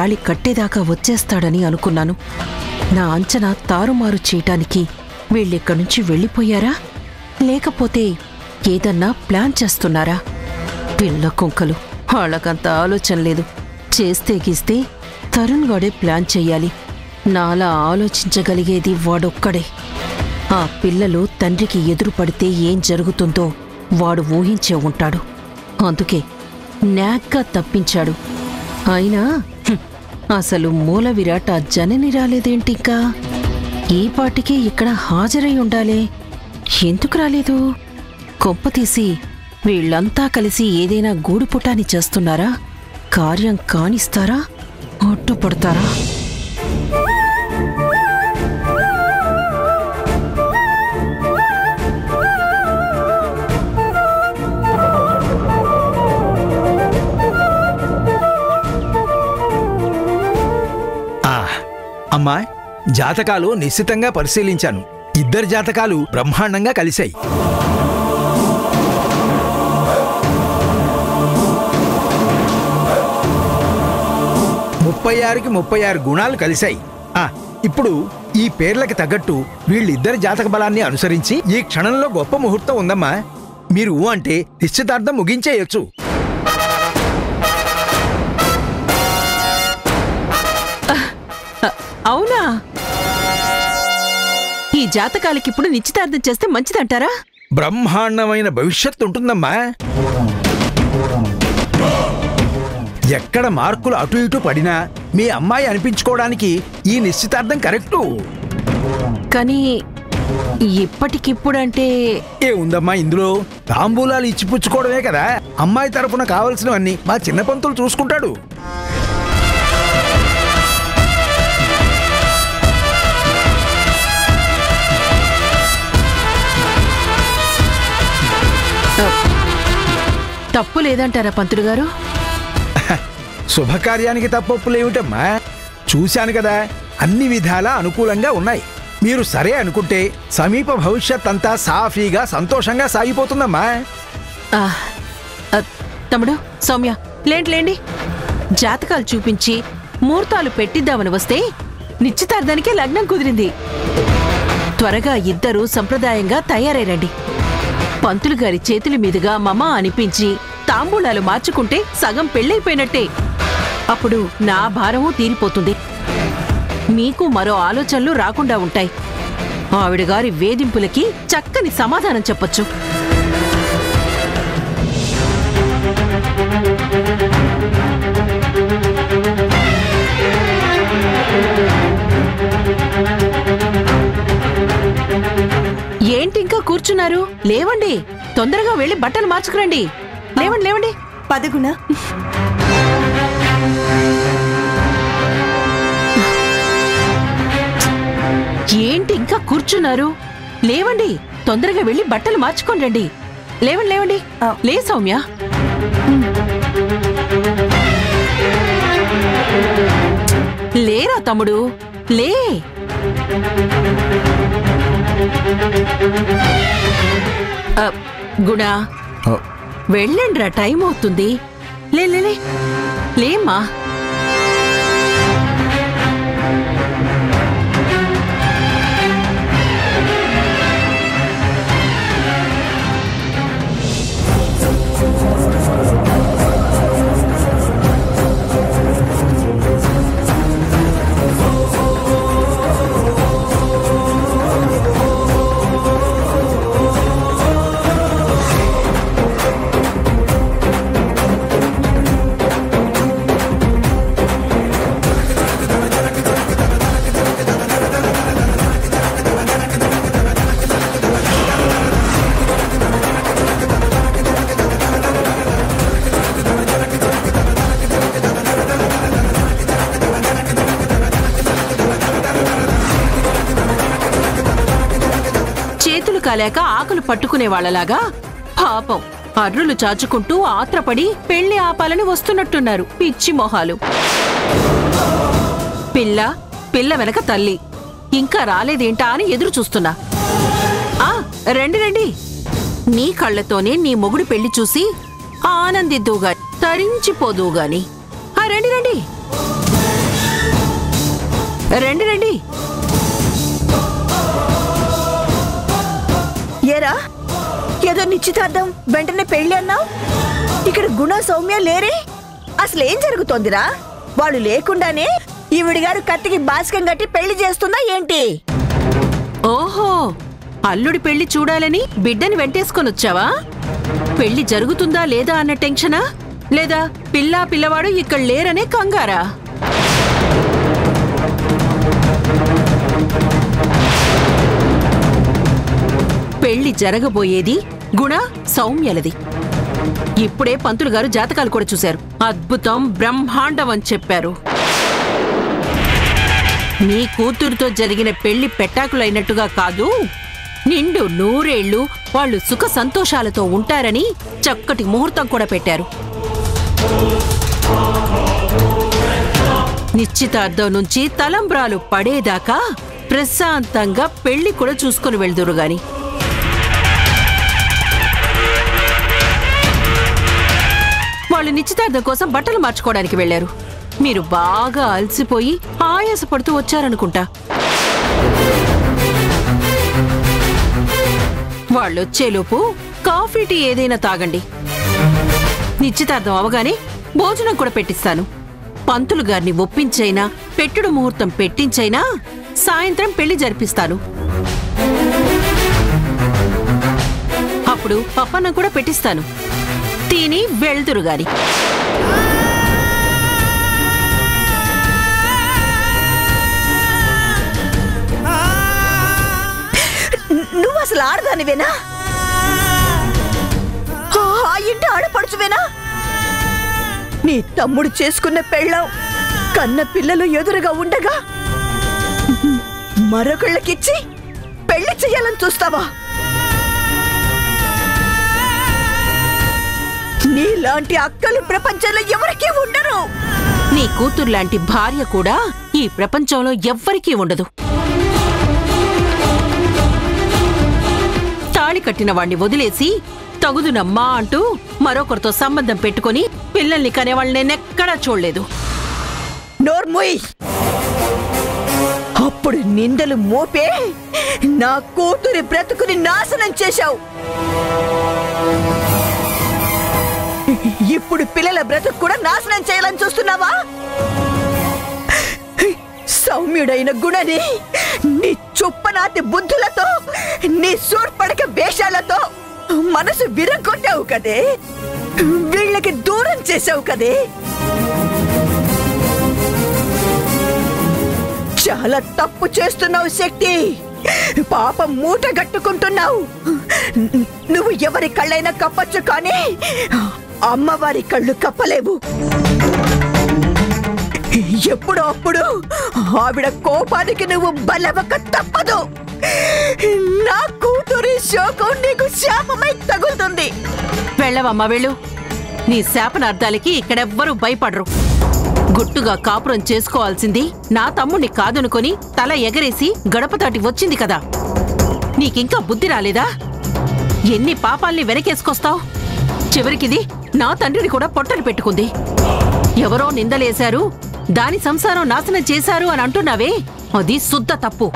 తాళి కట్టేదాకా వచ్చేస్తాడని అనుకున్నాను. నా అంచనా తారుమారు చేయటానికి వీళ్ళిక్కడ్నుంచి వెళ్ళిపోయారా, లేకపోతే ఏదన్నా ప్లాన్ చేస్తున్నారా? పిల్ల కుంకలు, వాళ్ళకంత ఆలోచన లేదు. చేస్తే గీస్తే తరుణ్ గాడే ప్లాన్ చెయ్యాలి. నాలా ఆలోచించగలిగేది వాడొక్కడే. ఆ పిల్లలు తండ్రికి ఎదురు పడితే ఏం జరుగుతుందో వాడు ఊహించే ఉంటాడు. అందుకే నాగ్గా తప్పించాడు. అయినా అసలు మూల విరాట్ ఆ జనని రాలేదేంటింకా? ఈ పాటికే ఇక్కడ హాజరై ఉండాలే, ఎందుకు రాలేదు? కొంపతీసి వీళ్లంతా కలిసి ఏదైనా గూడుపుటాని చేస్తున్నారా? కార్యం కానిస్తారా, అడ్డుపడతారా? అమ్మా, జాతకాలు నిశ్చితంగా పరిశీలించాను. ఇద్దరి జాతకాలు బ్రహ్మాండంగా కలిశాయి. ముప్పై 36 గుణాలు కలిశాయి. ఇప్పుడు ఈ పేర్లకి తగ్గట్టు వీళ్ళిద్దరి జాతక బలాన్ని అనుసరించి ఈ క్షణంలో గొప్ప ముహూర్తం ఉందమ్మా. మీరు అంటే నిశ్చితార్థం ముగించేయొచ్చు. అవునా? ఈ జాతకాలకిప్పుడు నిశ్చితార్థం చేస్తే మంచిదంటారా? బ్రహ్మాండమైన భవిష్యత్తు ఉంటుందమ్మా. ఎక్కడ మార్కులు అటు ఇటు పడినా మీ అమ్మాయి అనిపించుకోవడానికి ఈ నిశ్చితార్థం కరెక్టు. కానీ ఇప్పటికిప్పుడంటే ఏముందమ్మా ఇందులో? తాంబూలాలు ఇచ్చిపుచ్చుకోవడమే కదా. అమ్మాయి తరఫున కావలసినవన్నీ మా చిన్న పంతులు చూసుకుంటాడు. తప్పు లేదంటారా పంతులు గారు? శుభకార్యానికి తప్పొప్పులేమిటమ్మా? చూశాను కదా, అన్ని విధాలా అనుకూలంగా ఉన్నాయి. మీరు సరే అనుకుంటే సమీప భవిష్యత్ అంతా సాఫీగా సంతోషంగా సాగిపోతుందమ్మా. తమ్ముడు, సౌమ్య, లేండి. జాతకాలు చూపించి ముహూర్తాలు పెట్టిద్దామని వస్తే నిశ్చితార్థానికే లగ్నం కుదిరింది. త్వరగా ఇద్దరూ సంప్రదాయంగా తయారైరండి. పంతులు గారి చేతుల మీదుగా మమ అనిపించి తాంబూలాలు మార్చుకుంటే సగం పెళ్ళైపోయినట్టే. అప్పుడు నా భారమూ తీరిపోతుంది. మీకు మరో ఆలోచనలు రాకుండా ఉంటాయి. ఆవిడగారి వేధింపులకి చక్కని సమాధానం చెప్పొచ్చు. ఏంటింకా కూర్చున్నారు? లేవండి, తొందరగా వెళ్ళి బట్టలు మార్చుకురండి. లేవండి. పదగుణ. ఏంటి ఇంకా కూర్చున్నారు? లేవండి, తొందరగా వెళ్ళి బట్టలు మార్చుకొని రండి. లేవండి. లే సౌమ్య. లేరా తమ్ముడు, లే. గుణ, వెళ్ళండ్రా, టైం అవుతుంది. లేమ్మా. కాలేక ఆకులు పట్టుకునే వాళ్ళలాగా పాపం అర్రులు చాచుకుంటూ ఆత్రపడి పెళ్లి ఆపాలని వస్తున్నట్టున్నారు పిచ్చి మొహాలు. పిల్ల వెనక తల్లి ఇంకా రాలేదేంటా అని ఎదురు చూస్తున్నా. రండి, నీ కళ్ళతోనే నీ మొగుడు పెళ్లి చూసి ఆనందిద్దువుగా, తరించిపోదువుగాని. రండి. రండి రండి. ఏరా, ఏదో నిశ్చితార్థం వెంటనే పెళ్లి అన్నావు. ఇక్కడ గుణ సౌమ్య లేరే. అసలేం జరుగుతోందిరా? వాళ్ళు లేకుండానే ఈవిడి గారు కత్తికి బాస్కం కట్టి పెళ్లి చేస్తుందా ఏంటి? ఓహో, అల్లుడి పెళ్లి చూడాలని బిడ్డని వెంటేసుకొని వచ్చావా? పెళ్లి జరుగుతుందా లేదా అన్న టెన్షనా, లేదా పిల్లవాడు ఇక్కడ లేరనే కంగారా? పెళ్లి జరగబోయేది గుణ సౌమ్యలది. ఇప్పుడే పంతులు గారు జాతకాలు కూడా చూశారు. అద్భుతం, బ్రహ్మాండం అని చెప్పారు. నీ కూతురుతో జరిగిన పెళ్లి పెటాకులైనట్టుగా కాదు, నిండు నూరేళ్లు వాళ్ళు సుఖ సంతోషాలతో ఉంటారని చక్కటి ముహూర్తం కూడా పెట్టారు. నిశ్చితార్థం నుంచి తలంబ్రాలు పడేదాకా ప్రశాంతంగా పెళ్లి కూడా చూసుకుని వెళ్దురు గాని. వాళ్ళు నిశ్చితార్థం కోసం బట్టలు మార్చుకోవడానికి వెళ్లారు. మీరు బాగా అలసిపోయి ఆయాసపడుతూ వచ్చారనుకుంటా. వాళ్ళొచ్చేలోపు కాఫీ టీ ఏదైనా తాగండి. నిశ్చితార్థం అవగానే భోజనం కూడా పెట్టిస్తాను. పంతులు గారిని ఒప్పించైనా, పెట్టుడు ముహూర్తం పెట్టించైనా సాయంత్రం పెళ్లి జరిపిస్తాను. అప్పుడు పప్పన్నం కూడా పెట్టిస్తాను. తిని వెళ్తురు గాని. నువ్వు అసలు ఆడదానివేనా? ఆ ఇంటి ఆడపడుచువేనా? నీ తమ్ముడు చేసుకున్న పెళ్ళాం కన్న పిల్లలు ఎదురుగా ఉండగా మరొకళ్ళకిచ్చి పెళ్లి చెయ్యాలని చూస్తావా? నీలాంటి అక్కలు ప్రపంచంలో ఎవరికీ ఉండరు. నీ కూతుర్లాంటి భార్య కూడా ఈ ప్రపంచంలో ఎవ్వరికీ ఉండదు. తాళి కట్టిన వాణ్ణి వదిలేసి తగుదునమ్మా అంటూ మరొకరితో సంబంధం పెట్టుకుని పిల్లల్ని కనేవాళ్ళని నేనెక్కడా చూడలేదు. నోర్ముయ్! అప్పుడు నిందలు మోపే నా కూతురి బ్రతుకుని నాశనం చేశావు. ఇప్పుడు పిల్లల బ్రతుకు కూడా నాశనం చేయాలని చూస్తున్నావా? సౌమ్యుడైన గుణని నీ చుప్పనాటి బుద్ధులతో, నీ సూర్పడక వేషాలతో మనసు విరగొట్టావు కదే. వీళ్ళకి దూరం చేశావు కదే. చాలా తప్పు చేస్తున్నావు శక్తి. పాపం మూట గట్టుకుంటున్నావు. నువ్వు ఎవరి కళ్ళైనా కప్పచ్చు, కానీ అమ్మవారి కళ్ళు కప్పలేవు. ఎప్పుడో అప్పుడు ఆవిడ కోపానికి నువ్వు బలవక తప్పదు. నా కూతురి శోకం నీకు శాపమై తగులుతుంది. వెళ్ళవమ్మా వెళ్ళు. నీ శాపనార్థాలకి ఇక్కడెవ్వరూ భయపడరు. గుట్టుగా కాపురం చేసుకోవాల్సింది నా తమ్ముణ్ణి కాదనుకొని తల ఎగరేసి గడప దాటి వచ్చింది కదా. నీకింకా బుద్ధి రాలేదా? ఎన్ని పాపాల్ని వెనకేసుకొస్తావు? చివరికిది నా తండ్రిని కూడా పొట్టలు పెట్టుకుంది. ఎవరో నిందలేశారు, దాని సంసారం నాశనం చేశారు అని అంటున్నావే, అది శుద్ధ తప్పు.